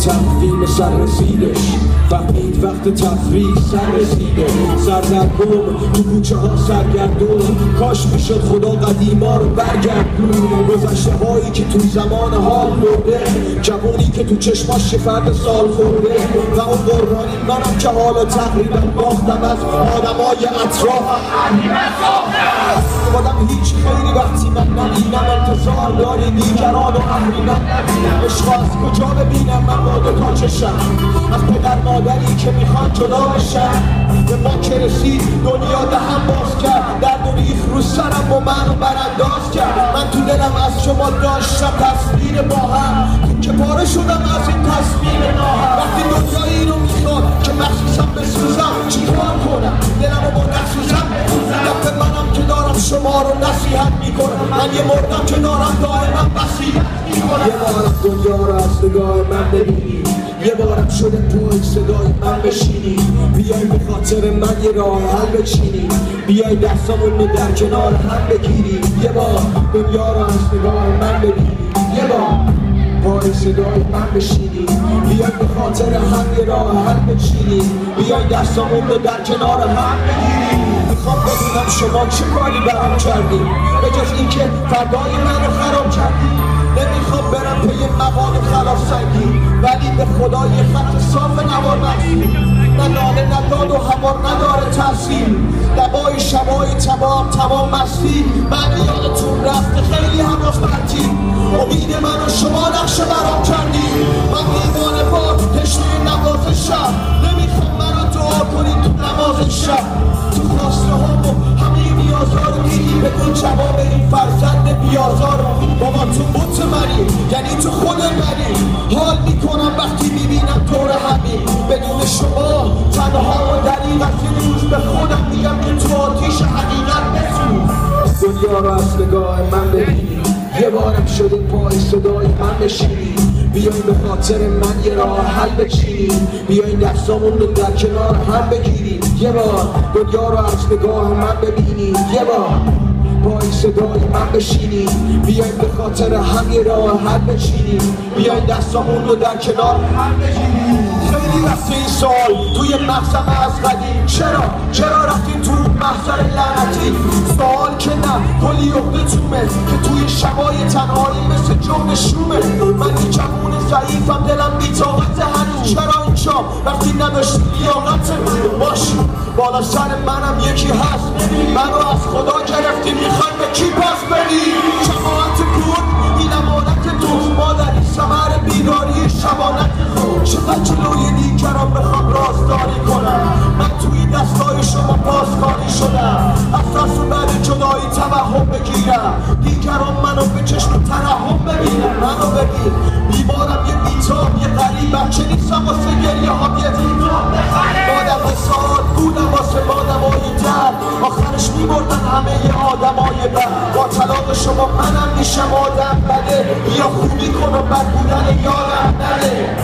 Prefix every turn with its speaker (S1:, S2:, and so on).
S1: تقدیم سر رسیدش فهمید وقت تفریح سر رسیده سردرگم تو کوچه ها سرگردون کاش میشد خدا قدیما رو برگردون گذشته هایی که تو زمان حال برده جوانی که تو چشماش فرد سال خورده و اون قربانی منم که حالا تقریبا باختم از آدمای اطرافم آدم هیچ خیلی وقتی من نبینم انتظار داری دیگران و اهریمن نبینم عشق از کجا ببینم من با دوتا چشم از پدر مادری که میخوان جدا بشن به ما که رسید دنیا دهم باز کرد درد و ریخ رو سرم و منو برانداز کرد من تو دلم از شما داشتم تصویر با هم که پاره شدم از این تصویر ناهم وقتی دنیا اینو میخواد که مخصوصم بسوزم چی کار کنم دلمو با نسوزم دفت منم که دارم شما رو نصیحت میکنم من یه مردم که دارم دائما وصیت میکنم یه بارم دنیا رو از نگاه من ببینی یه بارم شده پای صدای من بشینی بیای به خاطر من یه راه حل بچینی بیای دستامون رو در کنار هم بگیری یه بار دنیا رو از نگاه من ببینی یه بار پای صدای من بشینی بیای به خاطر هم یه راه حل بچینی بیای دستامون رو در کنار هم بگیری میخوام بدونم شما چه کاری برام کردی به جز اینکه فردای منو خراب کردی نمیخوام برم پی مقام خلاف سنگی ولی به خدا یه خط صاف نوار مقصی نه ناله نه داد و هوار نداره تاثیر دبای شبای تمام مستی من یادتون رفته خیلی حواس پرتی امید من و شما نقشه برام کردی من دیوانه با تشنه نواز شب نمیخوام منو دعا کنید تو نماز شب تو خواسته هم و همه نیازها رو دیدی بگو جواب این فرزند بیازار بابا تو بوت منی یعنی تو خود منی حال میکنم وقتی میبینم دور همین بدون شما تنها و دریغ از این روز به خودم میگم که تو آتیش حقیقت بسوز دنیا رو از نگاه من ببینی یه بارم شده پای صدای من بشینی بیاین به خاطر من یه راه حل بچینی بیاین دستامون رو در کنار هم بگیریم یه بار دنیا رو از نگاه من ببینی یه بار پای صدای من بشینی بیاین به خاطر هم یه راه حل بچینی بیاین دستامون رو در کنار هم بگیریم خیلی رفته این سال توی مغزم از قدیم چرا رفتیم تو محضر لعنتی سوال که نه کلی عقده تومه که توی شبای تنهایی مثل جون شومه من این جوون ضعیفم دلم بی‌طاقت هنوز چرا این شام وقتی نداشت لیاقت باش بالا سر منم یکی هست منو از خدا گرفتی میخوای به کی پس بدی جماعت بود این امانت تو مادری ثمر بیداری شبانت خود چقدر جلوی دیگران بخوام رازداری کنم من توی دستای شما بازکاری شدم از ترس بعد جدایی توهم بگیرم دیگران منو به چشم ترحم ببینم منو ببین بیمارم یه بیتاب یه غریب بچه نیستم واسه گریه ها یه دیدم مادم و سال بودم واسه مادمای درد آخرش میبردن همه آدمای بد با طلاق شما منم میشم آدم بده یا خوبی کن و بد بودن یادم نده